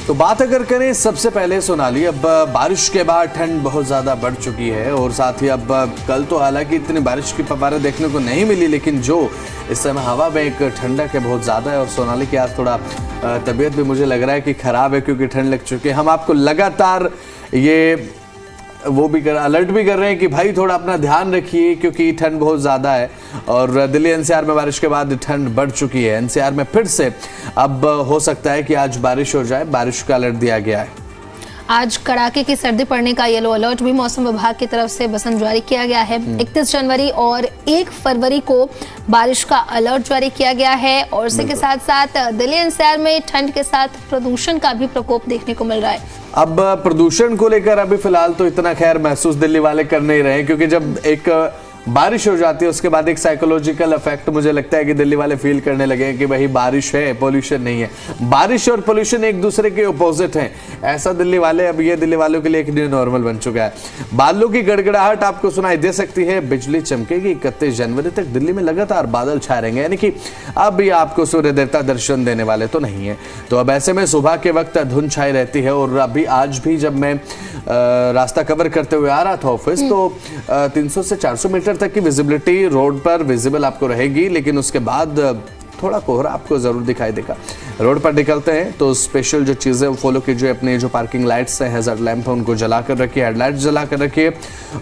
तो बात अगर करें सबसे पहले सोनाली, अब बारिश के बाद ठंड बहुत ज़्यादा बढ़ चुकी है और साथ ही अब कल तो हालांकि इतनी बारिश की फव्वारें देखने को नहीं मिली, लेकिन जो इस समय हवा में एक ठंडक है बहुत ज़्यादा है। और सोनाली की आज थोड़ा तबीयत भी मुझे लग रहा है कि ख़राब है क्योंकि ठंड लग चुकी है। हम आपको लगातार ये अलर्ट भी कर रहे हैं कि भाई थोड़ा अपना ध्यान रखिए क्योंकि ठंड बहुत ज़्यादा है। और दिल्ली एनसीआर में बारिश के बाद ठंड बढ़ चुकी है। एनसीआर में फिर से अब हो सकता है कि आज बारिश हो जाए, बारिश का अलर्ट दिया गया है। आज कड़ाके की सर्दी पड़ने का येलो अलर्ट भी मौसम विभाग की तरफ से बसंत जारी किया गया है। 31 जनवरी और 1 फरवरी को बारिश का अलर्ट जारी किया गया है। और इसी के साथ साथ दिल्ली एनसीआर में ठंड के साथ प्रदूषण का भी प्रकोप देखने को मिल रहा है। अब प्रदूषण को लेकर अभी फिलहाल तो इतना खैर महसूस दिल्ली वाले कर नहीं रहे हैं क्योंकि जब एक बारिश हो जाती है उसके बाद एक साइकोलॉजिकल इफेक्ट मुझे लगता है कि दिल्ली वाले फील करने लगे हैं कि भाई बारिश है, पोल्यूशन नहीं है। बारिश और पोल्यूशन एक दूसरे के अपोजिट हैं, ऐसा दिल्ली वाले, अब ये दिल्ली वालों के लिए एक न्यू नॉर्मल बन चुका है। बादलों की गड़गड़ाहट आपको सुनाई दे सकती है, बिजली चमकेगी। 31 जनवरी तक दिल्ली में लगातार बादल छाए रहेंगे, यानी कि अब भी आपको सूर्य देवता दर्शन देने वाले तो नहीं है। तो अब ऐसे में सुबह के वक्त धुंध छाई रहती है। और अभी आज भी जब मैं रास्ता कवर करते हुए आ रहा था ऑफिस, तो 300 से 400 मीटर तक की विजिबिलिटी रोड पर विजिबल आपको रहेगी, लेकिन उसके बाद थोड़ा कोहरा आपको जरूर दिखाई देगा। रोड पर निकलते हैं तो स्पेशल जो चीज़ें फॉलो कीजिए, अपने जो पार्किंग लाइट्स हैं, हैज़ार्ड लैंप है, उनको जला कर रखिए, हेडलाइट्स जला कर रखिए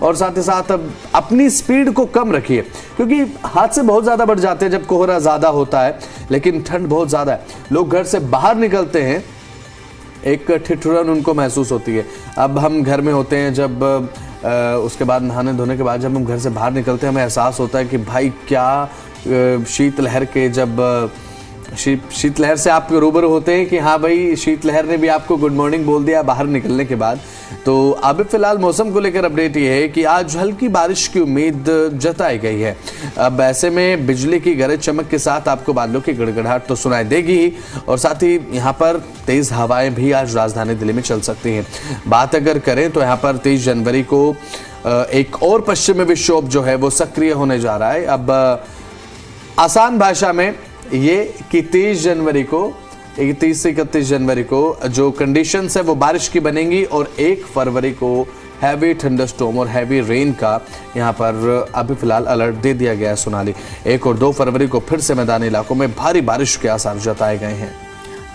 और साथ ही साथ अपनी स्पीड को कम रखिए क्योंकि हादसे बहुत ज़्यादा बढ़ जाते हैं जब कोहरा ज़्यादा होता है, लेकिन ठंड बहुत ज़्यादा है। लोग घर से बाहर निकलते हैं, एक ठिठुरन उनको महसूस होती है। अब हम घर में होते हैं, जब उसके बाद नहाने धोने के बाद जब हम घर से बाहर निकलते हैं, हमें एहसास होता है कि भाई क्या शीतलहर के जब शीतलहर से आप रूबरू होते हैं कि हाँ भाई शीतलहर ने भी आपको गुड मॉर्निंग बोल दिया बाहर निकलने के बाद। तो अभी फिलहाल मौसम को लेकर अपडेट ये है कि आज हल्की बारिश की उम्मीद जताई गई है। अब ऐसे में बिजली की गरज चमक के साथ आपको बादलों की गड़गड़ाहट तो सुनाई देगी ही और साथ ही यहाँ पर तेज हवाएं भी आज राजधानी दिल्ली में चल सकती हैं। बात अगर करें तो यहाँ पर 23 जनवरी को एक और पश्चिमी विक्षोभ जो है वो सक्रिय होने जा रहा है। अब आसान भाषा में ये कि 30 से 31 जनवरी को जो कंडीशंस है वो बारिश की बनेंगी और 1 फरवरी को हैवी थंडरस्टॉर्म और हैवी रेन का यहाँ पर अभी फिलहाल अलर्ट दे दिया गया है सोनाली। 1 और 2 फरवरी को फिर से मैदानी इलाकों में भारी बारिश के आसार जताए गए हैं।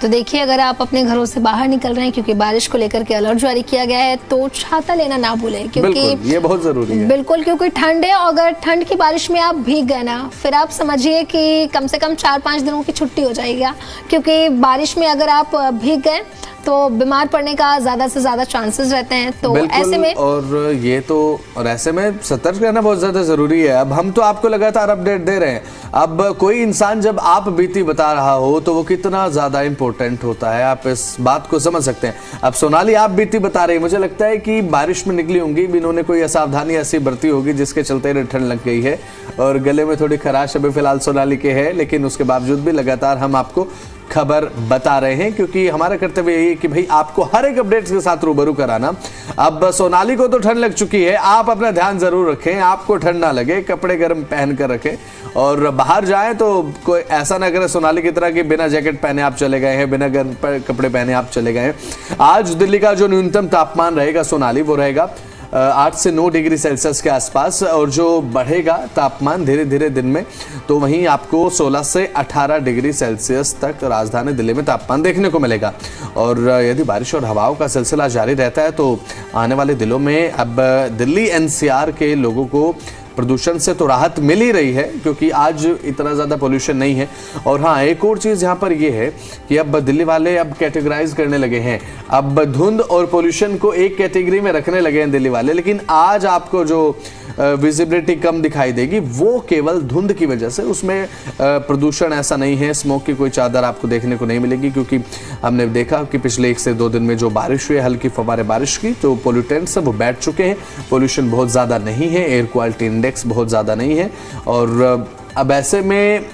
तो देखिए, अगर आप अपने घरों से बाहर निकल रहे हैं क्योंकि बारिश को लेकर के अलर्ट जारी किया गया है तो छाता लेना ना भूलें क्योंकि ये बहुत जरूरी है। बिल्कुल, क्योंकि ठंड है। अगर ठंड की बारिश में आप भीग गए ना, फिर आप समझिए कि कम से कम 4-5 दिनों की छुट्टी हो जाएगी क्योंकि बारिश में अगर आप भीग गए तो बीमार पड़ने का ज्यादा से ज्यादा चांसेस रहते हैं। तो ऐसे में और ऐसे में सतर्क रहना बहुत ज्यादा जरूरी है। अब हम तो आपको लगातार अपडेट दे रहे हैं, अब कोई इंसान जब आप बीती बता रहा हो तो वो कितना ज्यादा इंपॉर्टेंट होता है, आप इस बात को समझ सकते हैं। अब सोनाली आप बीती बता रही है, मुझे लगता है कि बारिश में निकली होंगी, इन्होंने कोई असावधानी ऐसी बरती होगी जिसके चलते ठंड लग गई है और गले में थोड़ी खराश अभी फिलहाल सोनाली के है, लेकिन उसके बावजूद भी लगातार हम आपको खबर बता रहे हैं क्योंकि हमारा कर्तव्य यही है कि भाई आपको हर एक अपडेट्स के साथ रूबरू कराना। अब सोनाली को तो ठंड लग चुकी है, आप अपना ध्यान जरूर रखें, आपको ठंड ना लगे, कपड़े गर्म पहन कर रखें और बाहर जाएं तो कोई ऐसा ना करे सोनाली की तरह कि बिना जैकेट पहने आप चले गए हैं, बिना गर्म कपड़े पहने आप चले गए हैं। आज दिल्ली का जो न्यूनतम तापमान रहेगा सोनाली वो रहेगा 8 से 9 डिग्री सेल्सियस के आसपास और जो बढ़ेगा तापमान धीरे धीरे दिन में तो वहीं आपको 16 से 18 डिग्री सेल्सियस तक राजधानी दिल्ली में तापमान देखने को मिलेगा। और यदि बारिश और हवाओं का सिलसिला जारी रहता है तो आने वाले दिनों में अब दिल्ली एनसीआर के लोगों को प्रदूषण से तो राहत मिल ही रही है क्योंकि आज इतना ज़्यादा पोल्यूशन नहीं है। और हाँ, एक और चीज़ यहाँ पर ये है कि अब दिल्ली वाले अब कैटेगराइज करने लगे हैं, अब धुंध और पोल्यूशन को एक कैटेगरी में रखने लगे हैं दिल्ली वाले। लेकिन आज आपको जो विजिबिलिटी कम दिखाई देगी वो केवल धुंध की वजह से, उसमें प्रदूषण ऐसा नहीं है, स्मोक की कोई चादर आपको देखने को नहीं मिलेगी क्योंकि हमने देखा कि पिछले 1 से 2 दिन में जो बारिश हुई, हल्की फव्वारे बारिश की, तो पोल्यूटेंट्स वो बैठ चुके हैं, पोल्यूशन बहुत ज़्यादा नहीं है, एयर क्वालिटी इंडेक्स बहुत ज़्यादा नहीं है। और अब ऐसे में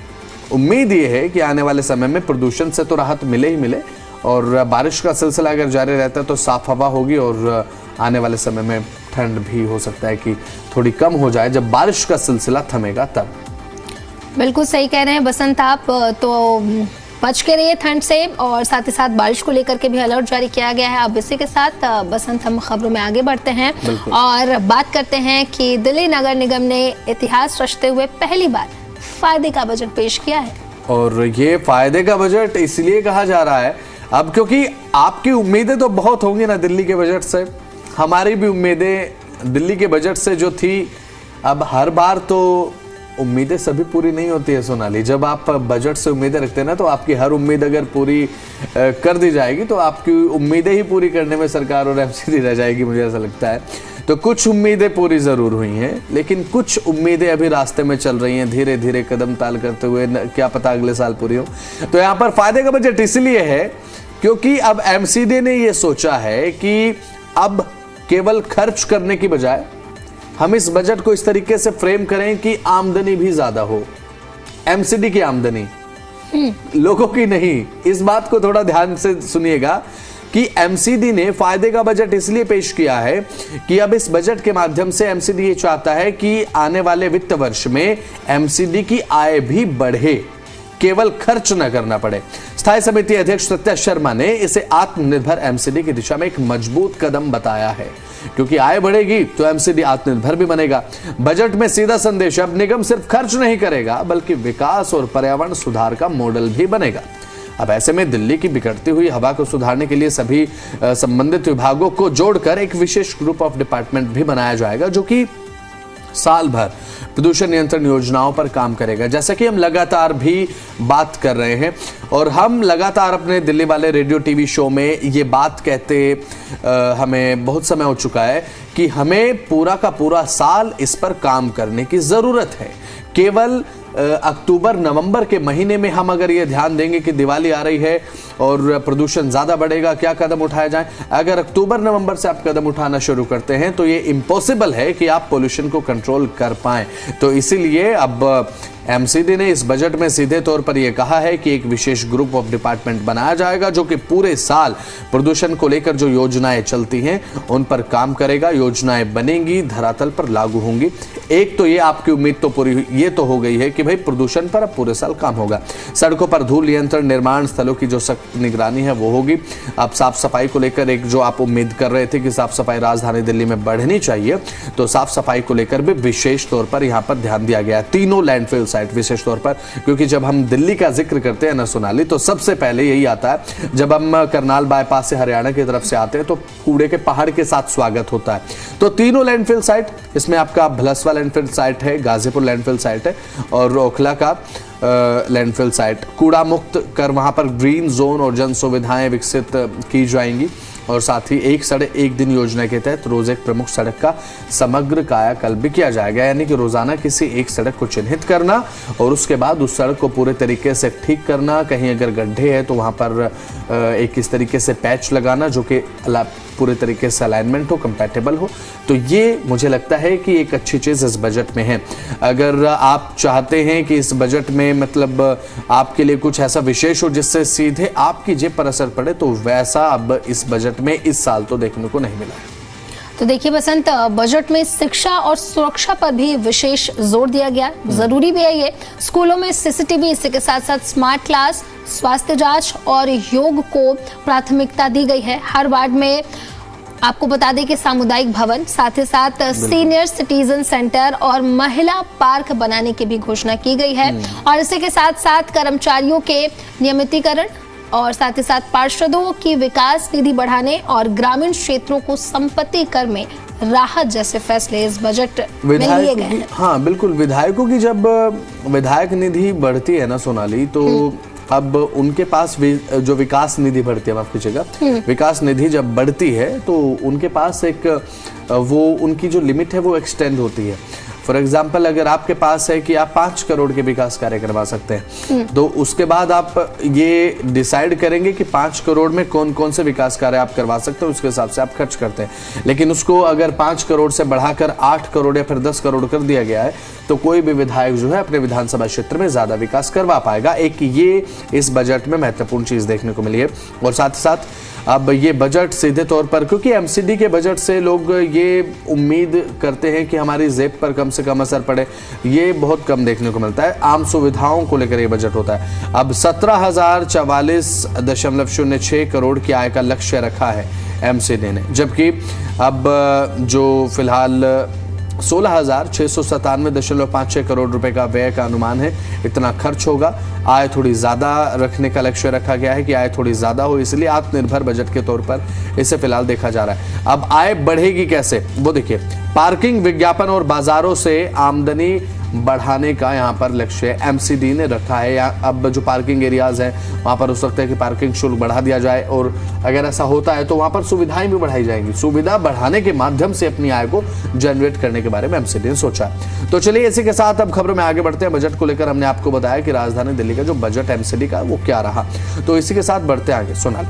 उम्मीद ये है कि आने वाले समय में प्रदूषण से तो राहत मिले ही मिले और बारिश का सिलसिला अगर जारी रहता है तो साफ हवा होगी और आने वाले समय में ठंड भी हो सकता है कि थोड़ी कम हो जाए जब बारिश का सिलसिला थमेगा तब। बिल्कुल सही कह रहे हैं बसंत आप। तो बच के रहिए ठंड से, और साथ ही साथ बारिश को लेकर के भी अलर्ट जारी किया गया है। अब इसी के साथ बसंत हम खबरों में आगे बढ़ते हैं और बात करते हैं कि दिल्ली नगर निगम ने इतिहास रचते हुए पहली बार फायदे का बजट पेश किया है। और ये फायदे का बजट इसलिए कहा जा रहा है अब क्योंकि आपकी उम्मीदें तो बहुत होंगी ना दिल्ली के बजट से, हमारी भी उम्मीदें दिल्ली के बजट से जो थी, अब हर बार तो उम्मीदें सभी पूरी नहीं होती है सोनाली। जब आप बजट से उम्मीदें रखते हैं ना, तो आपकी हर उम्मीद अगर पूरी कर दी जाएगी तो आपकी उम्मीदें ही पूरी करने में सरकार और एमसीडी रह जाएगी, मुझे ऐसा लगता है। तो कुछ उम्मीदें पूरी जरूर हुई हैं, लेकिन कुछ उम्मीदें अभी रास्ते में चल रही हैं, धीरे धीरे कदम ताल करते हुए, क्या पता अगले साल पूरी हो। तो यहाँ पर फायदे का बजट इसलिए है क्योंकि अब एमसीडी ने ये सोचा है कि अब केवल खर्च करने की बजाय हम इस बजट को इस तरीके से फ्रेम करें कि आमदनी भी ज्यादा हो। एमसीडी की आमदनी, लोगों की नहीं। इस बात को थोड़ा ध्यान से सुनिएगा कि एमसीडी ने फायदे का बजट इसलिए पेश किया है कि अब इस बजट के माध्यम से एमसीडी ये चाहता है कि आने वाले वित्त वर्ष में एमसीडी की आय भी बढ़े, केवल खर्च न करना पड़े। स्थायी समिति अध्यक्ष सत्या शर्मा ने इसे आत्मनिर्भर एमसीडी की दिशा में एक मजबूत कदम बताया है, क्योंकि आय बढ़ेगी तो एमसीडी आत्मनिर्भर भी बनेगा। बजट में सीधा संदेश, अब निगम सिर्फ खर्च नहीं करेगा बल्कि विकास और पर्यावरण सुधार का मॉडल भी बनेगा। अब ऐसे में दिल्ली की बिगड़ती हुई हवा को सुधारने के लिए सभी संबंधित विभागों को जोड़कर एक विशेष ग्रुप ऑफ डिपार्टमेंट भी बनाया जाएगा, जो कि साल भर प्रदूषण नियंत्रण योजनाओं पर काम करेगा। जैसा कि हम लगातार भी बात कर रहे हैं और हम लगातार अपने दिल्ली वाले रेडियो टीवी शो में ये बात कहते हमें बहुत समय हो चुका है कि हमें पूरा का पूरा साल इस पर काम करने की जरूरत है। केवल अक्टूबर नवंबर के महीने में हम अगर ये ध्यान देंगे कि दिवाली आ रही है और प्रदूषण ज्यादा बढ़ेगा, क्या कदम उठाया जाए, अगर अक्टूबर नवंबर से आप कदम उठाना शुरू करते हैं तो ये इम्पॉसिबल है कि आप पोल्यूशन को कंट्रोल कर पाएं। तो इसीलिए अब एमसीडी ने इस बजट में सीधे तौर पर यह कहा है कि एक विशेष ग्रुप ऑफ डिपार्टमेंट बनाया जाएगा, जो कि पूरे साल प्रदूषण को लेकर जो योजनाएं चलती हैं उन पर काम करेगा। योजनाएं बनेंगी, धरातल पर लागू होंगी। एक तो ये आपकी उम्मीद तो पूरी ये तो हो गई है कि भाई प्रदूषण पर अब पूरे साल काम होगा। सड़कों पर धूल नियंत्रण, निर्माण स्थलों की जो सख्त निगरानी है वो होगी। अब साफ सफाई को लेकर एक जो आप उम्मीद कर रहे थे कि साफ सफाई राजधानी दिल्ली में बढ़नी चाहिए, तो साफ सफाई को लेकर भी विशेष तौर पर यहाँ पर ध्यान दिया गया। तीनों लैंडफिल साइट विशेष तौर पर, क्योंकि जब हम दिल्ली का जिक्र करते हैं ना सोनाली, तो सबसे पहले यही आता है। जब हम करनाल बाईपास से हरियाणा की तरफ से आते हैं तो कूड़े के पहाड़ के साथ स्वागत होता है। तो तीनों लैंडफिल साइट, इसमें आपका भलसवा लैंडफिल साइट है, गाजीपुर लैंडफिल साइट है और ओखला का लैंडफिल साइट कूड़ा मुक्त कर वहां पर ग्रीन जोन और जन सुविधाएं विकसित की जाएंगी। और साथ ही एक सड़क एक दिन योजना के तहत रोज एक प्रमुख सड़क का समग्र कायाकल्प भी किया जाएगा, यानी कि रोजाना किसी एक सड़क को चिन्हित करना और उसके बाद उस सड़क को पूरे तरीके से ठीक करना। कहीं अगर गड्ढे है तो वहां पर एक इस तरीके से पैच लगाना जो कि पूरे तरीके से अलाइनमेंट हो, कंपैटिबल हो। तो ये मुझे लगता है कि एक अच्छी चीज इस बजट में है। अगर आप चाहते हैं कि इस बजट में मतलब आपके लिए कुछ ऐसा विशेष हो जिससे सीधे आपकी जेब पर असर पड़े, तो वैसा अब इस बजट में इस साल तो देखने को नहीं मिला है। तो देखिए बसंत, बजट में शिक्षा और सुरक्षा पर भी विशेष जोर दिया गया। जरूरी भी है ये। स्कूलों में सीसीटीवी, इसी के साथ साथ स्मार्ट क्लास, स्वास्थ्य जांच और योग को प्राथमिकता दी गई है। हर वार्ड में आपको बता दें कि सामुदायिक भवन, साथ ही साथ सीनियर सिटीजन सेंटर और महिला पार्क बनाने की भी घोषणा की गई है। और इसी के साथ साथ कर्मचारियों के नियमितीकरण और साथ ही साथ पार्षदों की विकास निधि बढ़ाने और ग्रामीण क्षेत्रों को संपत्ति कर में राहत जैसे फैसले इस बजट में लिए गए हैं। हाँ बिल्कुल, विधायकों की जब विधायक निधि बढ़ती है ना सोनाली, तो अब उनके पास जो विकास निधि बढ़ती है, माफ कीजिएगा, विकास निधि जब बढ़ती है तो उनके पास एक वो उनकी जो लिमिट है वो एक्सटेंड होती है। फॉर एग्जाम्पल, अगर आपके पास है कि आप 5 करोड़ के विकास कार्य करवा सकते हैं, तो उसके बाद आप ये डिसाइड करेंगे कि 5 करोड़ में कौन कौन से विकास कार्य आप करवा सकते हैं, उसके हिसाब से आप खर्च करते हैं। लेकिन उसको अगर 5 करोड़ से बढ़ाकर 8 करोड़ या फिर 10 करोड़ कर दिया गया है, तो कोई भी विधायक जो है अपने विधानसभा क्षेत्र में ज्यादा विकास करवा पाएगा। एक ये इस बजट में महत्वपूर्ण चीज देखने को मिली है। और साथ ही साथ अब ये बजट सीधे तौर पर, क्योंकि एमसीडी के बजट से लोग ये उम्मीद करते हैं कि हमारी जेब पर कम से कम असर पड़े, ये बहुत कम देखने को मिलता है। आम सुविधाओं को लेकर ये बजट होता है। अब 17,044.06 करोड़ की आय का लक्ष्य रखा है एमसीडी ने, जबकि अब जो फिलहाल 16,697.56 करोड़ रुपए का व्यय का अनुमान है, इतना खर्च होगा। आय थोड़ी ज्यादा रखने का लक्ष्य रखा गया है कि आय थोड़ी ज्यादा हो, इसलिए आत्मनिर्भर बजट के तौर पर इसे फिलहाल देखा जा रहा है। अब आय बढ़ेगी कैसे, वो देखिए, पार्किंग, विज्ञापन और बाजारों से आमदनी बढ़ाने का यहाँ पर लक्ष्य एमसीडी ने रखा है। अब जो पार्किंग एरियाज हैं वहाँ पर हो सकता है कि पार्किंग शुल्क बढ़ा दिया जाए, और अगर ऐसा होता है तो वहाँ पर सुविधाएं भी बढ़ाई जाएंगी। सुविधा बढ़ाने के माध्यम से अपनी आय को जनरेट करने के बारे में एमसीडी ने सोचा है। तो चलिए इसी के साथ अब खबरों में आगे बढ़ते हैं। बजट को लेकर हमने आपको बताया कि राजधानी दिल्ली का जो बजट एमसीडी का वो क्या रहा, तो इसी के साथ बढ़ते हैं आगे। सोनाली,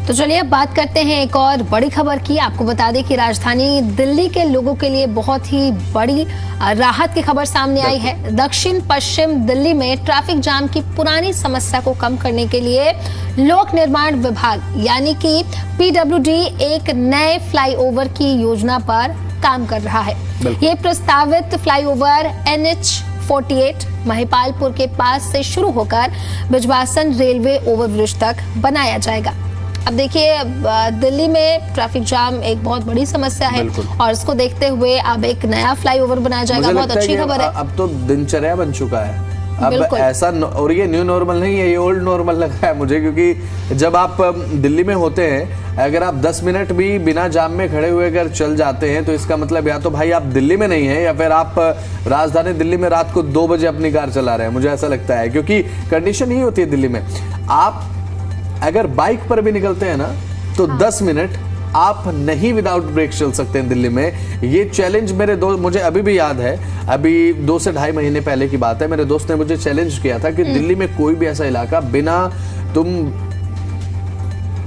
तो चलिए अब बात करते हैं एक और बड़ी खबर की। आपको बता दें कि राजधानी दिल्ली के लोगों के लिए बहुत ही बड़ी राहत की खबर सामने आई है। दक्षिण पश्चिम दिल्ली में ट्रैफिक जाम की पुरानी समस्या को कम करने के लिए लोक निर्माण विभाग यानी कि पीडब्ल्यूडी एक नए फ्लाईओवर की योजना पर काम कर रहा है। ये प्रस्तावित फ्लाईओवर NH-48 महिपालपुर के पास से शुरू होकर बिजवासन रेलवे ओवरब्रिज तक बनाया जाएगा। अब देखिए, दिल्ली में ट्रैफिक जाम एक बहुत बड़ी समस्या है और इसको देखते हुए अब एक नया फ्लाईओवर बनाया जाएगा। बहुत अच्छी खबर है। अब तो दिनचर्या बन चुका है अब ऐसा, और ये न्यू नॉर्मल नहीं है, ये ओल्ड नॉर्मल लग रहा है मुझे, क्योंकि जब आप दिल्ली में होते हैं, अगर आप 10 मिनट भी बिना जाम में खड़े हुए अगर चल जाते हैं तो इसका मतलब या तो भाई आप दिल्ली में नहीं है या फिर आप राजधानी दिल्ली में रात को 2 बजे अपनी कार चला रहे हैं। मुझे ऐसा लगता है, क्योंकि कंडीशन यही होती है दिल्ली में। आप अगर बाइक पर भी निकलते हैं ना तो 10 मिनट आप नहीं विदाउट ब्रेक चल सकते हैं दिल्ली में। ये चैलेंज मेरे दोस्त, मुझे अभी भी याद है, अभी 2 से ढाई महीने पहले की बात है, मेरे दोस्त ने मुझे चैलेंज किया था कि दिल्ली में कोई भी ऐसा इलाका बिना तुम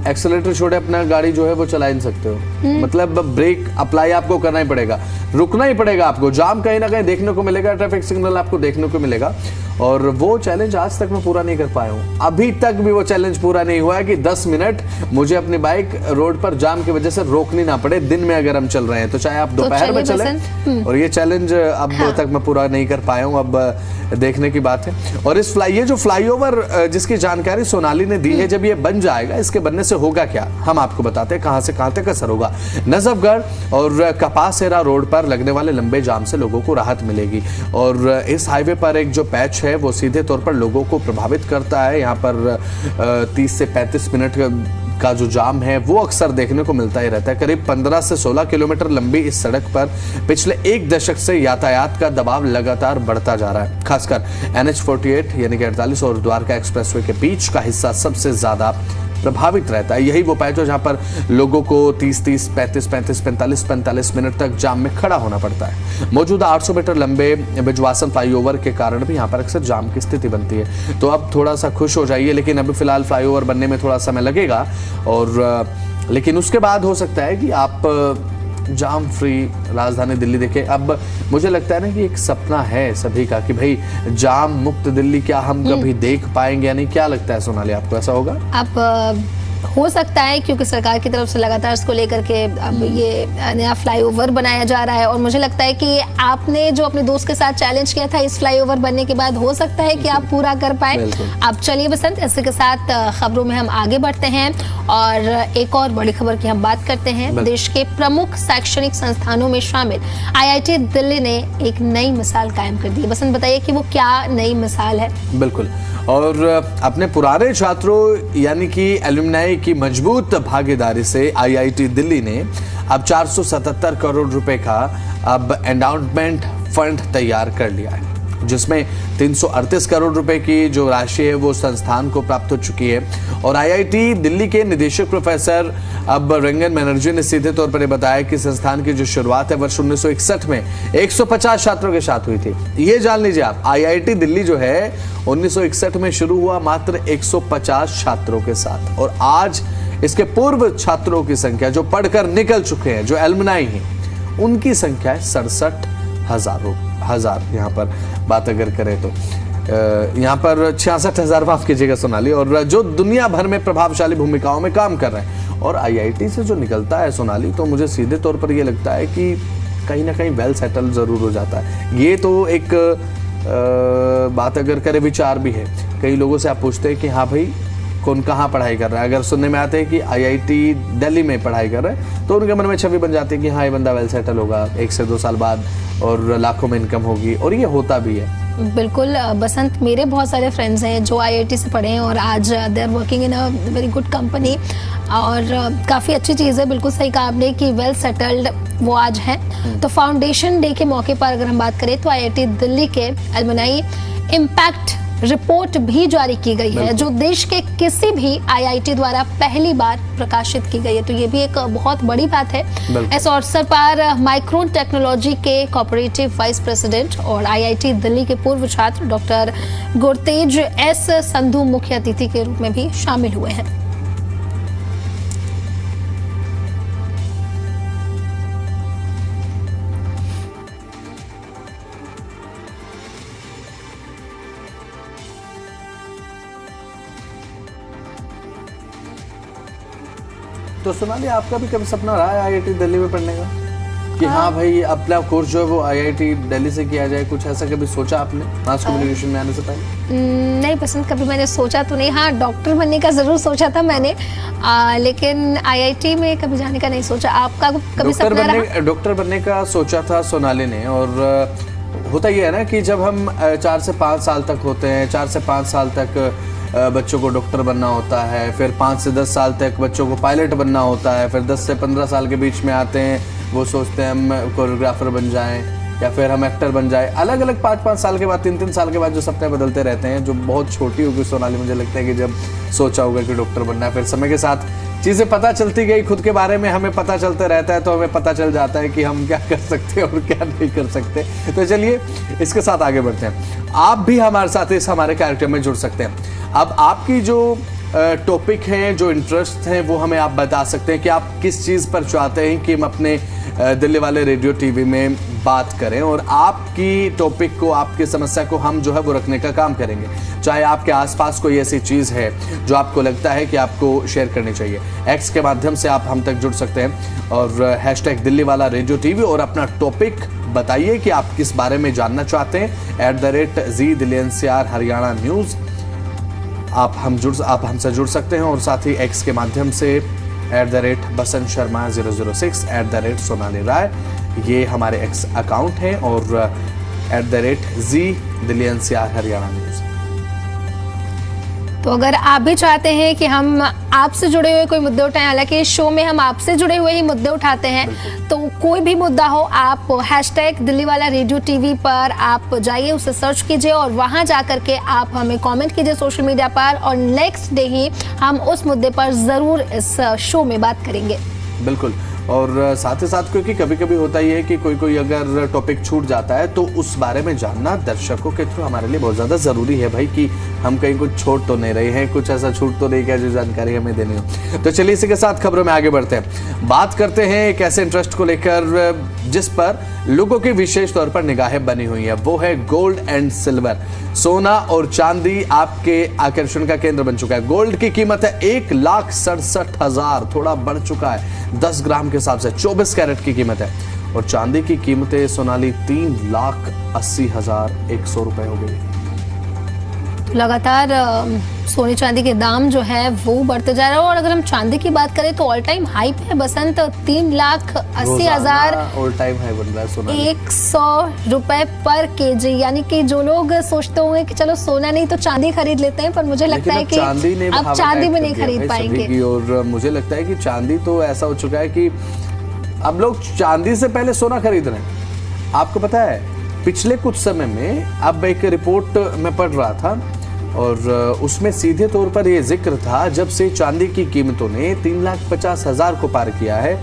एक्सेलेरेटर छोड़े अपना गाड़ी जो है वो चला नहीं सकते हो। मतलब ब्रेक अप्लाई आपको करना ही पड़ेगा, रुकना ही पड़ेगा आपको। जाम कहीं ना कहीं देखने को मिलेगा, ट्रैफिक सिग्नल आपको देखने को मिलेगा, और वो चैलेंज आज तक मैं पूरा नहीं कर पाया हूँ। अभी तक भी वो चैलेंज पूरा नहीं हुआ है कि 10 मिनट मुझे अपनी बाइक रोड पर जाम की वजह से रोकनी ना पड़े, दिन में अगर हम चल रहे हैं तो, चाहे आप दोपहर में चलें। और ये चैलेंज अब तक मैं पूरा नहीं कर पाया हूँ, अब देखने की बात है। और ये जो फ्लाईओवर जिसकी जानकारी सोनाली ने दी है, जब ये बन जाएगा, इसके बनने से होगा क्या, हम आपको बताते हैं कहां से कहां तक असर होगा। नजफगढ़ और कपासेरा रोड पर लगने वाले लंबे जाम से लोगों को राहत मिलेगी, और इस हाईवे पर एक जो पैच है वो सीधे तौर पर लोगों को प्रभावित करता है। यहाँ पर 30 से 35 मिनट का जो जाम है वो अक्सर देखने को मिलता ही रहता है। करीब 15 से 16 किलोमीटर लंबी इस सड़क पर पिछले 1 दशक से यातायात का दबाव लगातार बढ़ता जा रहा है। खासकर NH-48 यानी कि 48 और द्वारका एक्सप्रेसवे के बीच का हिस्सा सबसे ज्यादा प्रभावित रहता है। यही वो पैच है जहां पर लोगों को 30-30, 35-35, 45-45 मिनट तक जाम में खड़ा होना पड़ता है। मौजूदा 800 मीटर लंबे बिजवासन फ्लाईओवर के कारण भी यहाँ पर अक्सर जाम की स्थिति बनती है। तो अब थोड़ा सा खुश हो जाइए, लेकिन अभी फिलहाल फ्लाईओवर बनने में थोड़ा समय लगेगा, और लेकिन उसके बाद हो सकता है कि आप जाम फ्री राजधानी दिल्ली देखें। अब मुझे लगता है ना कि एक सपना है सभी का कि भाई जाम मुक्त दिल्ली क्या हम कभी देख पाएंगे या नहीं, क्या लगता है सोनाली, आपको ऐसा होगा? आप हो सकता है, क्योंकि सरकार की तरफ से लगातार इसको लेकर के अब ये नया फ्लाईओवर बनाया जा रहा है, और मुझे लगता है कि आपने जो अपने दोस्त के साथ चैलेंज किया था इस फ्लाईओवर बनने के बाद, हो सकता है कि आप पूरा कर पाए। अब चलिए बसंत, इसी के साथ खबरों में हम आगे बढ़ते हैं और एक और बड़ी खबर की हम बात करते हैं। देश के प्रमुख शैक्षणिक संस्थानों में शामिल IIT दिल्ली ने एक नई मिसाल कायम कर दी। बसंत, बताइए कि वो क्या नई मिसाल है? बिल्कुल, और अपने पुराने छात्रों यानी कि एलुमनाई की मजबूत भागीदारी से IIT दिल्ली ने अब 477 करोड़ रुपए का अब एंडाउमेंट फंड तैयार कर लिया है, जिसमें 338 करोड़ रुपए की जो राशि है वो संस्थान को प्राप्त हो चुकी है। और IIT दिल्ली के निदेशक प्रोफेसर अब रंगन बनर्जी ने सीधे तौर पर बताया कि संस्थान की जो शुरुआत है वर्ष 1961 में 150 छात्रों के साथ हुई थी। ये जान लीजिए आप, IIT दिल्ली जो है 1961 में शुरू हुआ मात्र 150 छात्रों के साथ, और आज इसके पूर्व छात्रों की संख्या जो पढ़कर निकल चुके हैं, जो एलुमनाई हैं, उनकी संख्या है 67,000। यहाँ पर बात अगर करें तो यहाँ पर 66,000 माफ कीजिएगा सोनाली, और जो दुनिया भर में प्रभावशाली भूमिकाओं में काम कर रहे हैं और आईआईटी से जो निकलता है सोनाली, तो मुझे सीधे तौर पर ये लगता है कि कहीं ना कहीं वेल सेटल ज़रूर हो जाता है। ये तो एक बात अगर करे विचार भी है। कई लोगों से आप पूछते हैं कि हाँ भाई कौन कहाँ पढ़ाई कर रहा है, अगर सुनने में आते हैं कि आईआईटी दिल्ली में पढ़ाई कर रहा है तो उनके मन में छवि बन जाती है कि हाँ ये बंदा वेल सेटल होगा 1 से 2 साल बाद और लाखों में इनकम होगी, और ये होता भी है। बिल्कुल बसंत, मेरे बहुत सारे फ्रेंड्स हैं जो आईआईटी से पढ़े हैं और आज they are working in a very good company, और काफ़ी अच्छी चीज़ है। बिल्कुल सही कहा आपने कि वेल सेटल्ड वो आज हैं। तो फाउंडेशन डे के मौके पर अगर हम बात करें तो आईआईटी दिल्ली के एलुमनाई इम्पैक्ट रिपोर्ट भी जारी की गई है, जो देश के किसी भी आईआईटी द्वारा पहली बार प्रकाशित की गई है। तो ये भी एक बहुत बड़ी बात है। इस अवसर पर माइक्रोन टेक्नोलॉजी के कोऑपरेटिव वाइस प्रेसिडेंट और आईआईटी दिल्ली के पूर्व छात्र डॉक्टर गुरतेज एस संधू मुख्य अतिथि के रूप में भी शामिल हुए हैं। तो सोनाली, आपका भी कभी सपना रहा है आईआईटी दिल्ली में पढ़ने का कि हाँ भाई अपना कोर्स जो है वो आईआईटी दिल्ली से किया जाए? कुछ ऐसा कभी सोचा आपने मास कम्युनिकेशन में आने से पहले? नहीं पसंद, कभी मैंने सोचा तो नहीं। हाँ, डॉक्टर बनने का जरूर सोचा था मैंने, लेकिन आईआईटी में कभी जाने का नहीं सोचा। आपका कभी सपना रहा? डॉक्टर बनने का सोचा था सोनाली ने, और होता ये है ना कि जब हम 4 से 5 साल तक होते हैं, 4 से 5 साल तक बच्चों को डॉक्टर बनना होता है, फिर 5 से 10 साल तक बच्चों को पायलट बनना होता है, फिर 10 से 15 साल के बीच में आते हैं वो सोचते हैं हम कोरियोग्राफर बन जाएं या फिर हम एक्टर बन जाएं। अलग अलग 5-5 साल के बाद, 3-3 साल के बाद जो सपने बदलते रहते हैं। जो बहुत छोटी होगी सोनाली, मुझे लगता है कि जब सोचा होगा कि डॉक्टर बनना है, फिर समय के साथ चीज़ें पता चलती गई, खुद के बारे में हमें पता चलता रहता है, तो हमें पता चल जाता है कि हम क्या कर सकते हैं और क्या नहीं कर सकते। तो चलिए इसके साथ आगे बढ़ते हैं। आप भी हमारे साथ इस हमारे कार्यक्रम में जुड़ सकते हैं। अब आपकी जो टॉपिक हैं, जो इंटरेस्ट हैं, वो हमें आप बता सकते हैं कि आप किस चीज़ पर चाहते हैं कि हम अपने दिल्ली वाले रेडियो टीवी में बात करें, और आपकी टॉपिक को, आपकी समस्या को हम जो है वो रखने का काम करेंगे। चाहे आपके आसपास कोई ऐसी चीज़ है जो आपको लगता है कि आपको शेयर करनी चाहिए, एक्स के माध्यम से आप हम तक जुड़ सकते हैं और हैशटैग दिल्ली वाला रेडियो टीवी, और अपना टॉपिक बताइए कि आप किस बारे में जानना चाहते हैं। @ZDilly NCR हरियाणा न्यूज़ आप हमसे जुड़ सकते हैं, और साथ ही एक्स के माध्यम से @बसंत शर्मा 006 @सोनाली राय, ये हमारे एक्स अकाउंट हैं, और @ZDilly NCR हरियाणा न्यूज़। तो अगर आप भी चाहते हैं कि हम आपसे जुड़े हुए कोई मुद्दे उठाएं, हालांकि इस शो में हम आपसे जुड़े हुए ही मुद्दे उठाते हैं, तो कोई भी मुद्दा हो आप हैशटैग दिल्ली वाला रेडियो टीवी पर आप जाइए, उसे सर्च कीजिए और वहां जाकर के आप हमें कमेंट कीजिए सोशल मीडिया पर, और नेक्स्ट डे ही हम उस मुद्दे पर ज़रूर इस शो में बात करेंगे। बिल्कुल, और साथ ही साथ क्योंकि कभी कभी होता ही है कि कोई अगर टॉपिक छूट जाता है तो उस बारे में जानना दर्शकों के थ्रू हमारे लिए बहुत ज़्यादा ज़रूरी है भाई, कि हम कहीं कुछ छोड़ तो नहीं रहे हैं, कुछ ऐसा छूट तो नहीं गया जो जानकारी हमें देनी हो। तो चलिए इसी के साथ खबरों में आगे बढ़ते हैं। बात करते हैं एक ऐसे इंटरेस्ट को लेकर जिस पर लोगों की विशेष तौर पर निगाहें बनी हुई है, वो है गोल्ड एंड सिल्वर। सोना और चांदी आपके आकर्षण का केंद्र बन चुका है। गोल्ड की कीमत है 1,67,000, थोड़ा बढ़ चुका है 10 ग्राम के हिसाब से, 24 कैरेट की कीमत है, और चांदी की कीमतें सोनाली 3,80,100 रुपए हो गई। लगातार सोने चांदी के दाम जो है वो बढ़ते जा रहे हैं, और अगर हम चांदी की बात करें तो ऑल टाइम हाई पे है बसंत, 3,80,000 ऑल टाइम हाई बन रहा है सोना, 100 रुपए पर केजी। यानी कि जो लोग सोचते होंगे कि चलो सोना नहीं तो चांदी खरीद लेते हैं, पर मुझे लगता है कि अब चांदी भी नहीं खरीद पाएंगे। और मुझे लगता है कि चांदी तो ऐसा हो चुका है कि अब लोग चांदी से पहले सोना खरीद रहे हैं। आपको पता है पिछले कुछ समय में, अब एक रिपोर्ट में पढ़ रहा था और उसमें सीधे तौर पर यह जिक्र था, जब से चांदी की कीमतों ने 3,50,000 को पार किया है,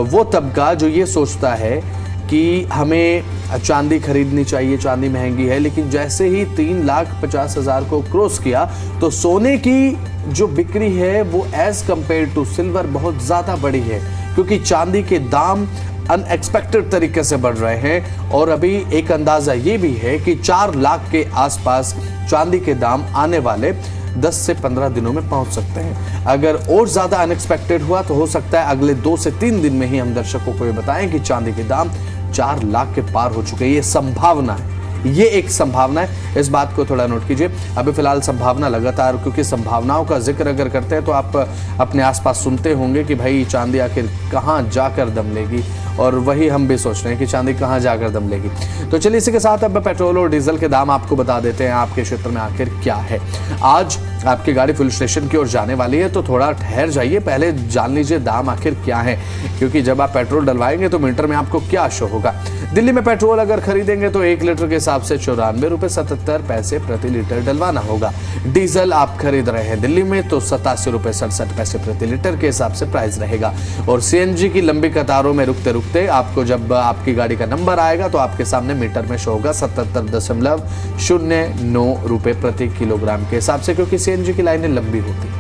वो तबका जो ये सोचता है कि हमें चांदी खरीदनी चाहिए, चांदी महंगी है, लेकिन जैसे ही 3,50,000 को क्रॉस किया तो सोने की जो बिक्री है वो एज कंपेयर टू सिल्वर बहुत ज़्यादा बढ़ी है, क्योंकि चांदी के दाम अनएक्सपेक्टेड तरीके से बढ़ रहे हैं। और अभी एक अंदाजा ये भी है कि 4 लाख के आसपास चांदी के दाम आने वाले 10 से 15 दिनों में पहुंच सकते हैं। अगर और ज्यादा अनएक्सपेक्टेड हुआ तो हो सकता है अगले 2 से 3 दिन में ही हम दर्शकों को ये बताएं कि चांदी के दाम 4 लाख के पार हो चुके हैं। ये संभावना है, ये एक संभावना है, इस बात को थोड़ा नोट कीजिए। अभी फिलहाल संभावना लगातार, क्योंकि संभावनाओं का जिक्र अगर करते हैं तो आप अपने आसपास सुनते होंगे कि भाई चांदी आखिर कहाँ जाकर दम लेगी, और वही हम भी सोच रहे हैं कि चांदी कहाँ जाकर दम लेगी। तो चलिए इसी के साथ अब पेट्रोल और डीजल के दाम आपको बता देते हैं आपके क्षेत्र में आखिर क्या है। आज आपकी गाड़ी फुल स्टेशन की ओर जाने वाली है, तो थोड़ा ठहर जाइए, पहले जान लीजिए दाम आखिर क्या है, क्योंकि जब आप पेट्रोल डलवाएंगे तो मीटर में आपको क्या शो होगा। दिल्ली में पेट्रोल अगर खरीदेंगे तो 1 लीटर के हिसाब से 94 रुपए 77 पैसे प्रति लीटर डलवाना होगा। डीजल आप खरीद रहे हैं दिल्ली में तो 87 रुपए 67 पैसे प्रति लीटर के हिसाब से प्राइस रहेगा। और सीएनजी की लंबी कतारों में रुकते आपको जब आपकी गाड़ी का नंबर आएगा तो आपके सामने मीटर में शो होगा 77.09 रुपए प्रति किलोग्राम के हिसाब से, क्योंकि सीएनजी की लाइनें लंबी होती है।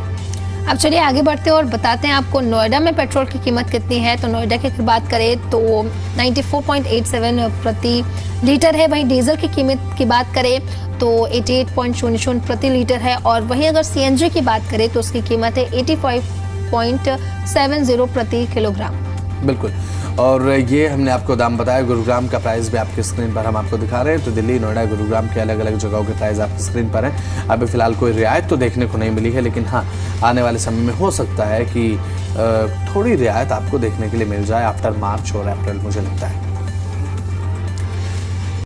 अब चलिए आगे बढ़ते हैं और बताते हैं आपको नोएडा में पेट्रोल की कीमत कितनी है। तो नोएडा की अगर बात करें तो 94.87 प्रति लीटर है। वहीं डीजल की कीमत की बात करें तो 88.00 प्रति लीटर है। और वहीं अगर सीएनजी की बात करें तो उसकी कीमत है 85.70 प्रति किलोग्राम। बिल्कुल, और ये हमने आपको दाम बताया। गुरुग्राम का प्राइस भी आपकी स्क्रीन पर हम आपको दिखा रहे हैं। तो दिल्ली, नोएडा, गुरुग्राम के अलग अलग जगहों के प्राइस आपकी स्क्रीन पर हैं। अभी फिलहाल कोई रियायत तो देखने को नहीं मिली है, लेकिन हाँ, आने वाले समय में हो सकता है कि थोड़ी रियायत आपको देखने के लिए मिल जाए आफ्टर मार्च और अप्रैल, मुझे लगता है।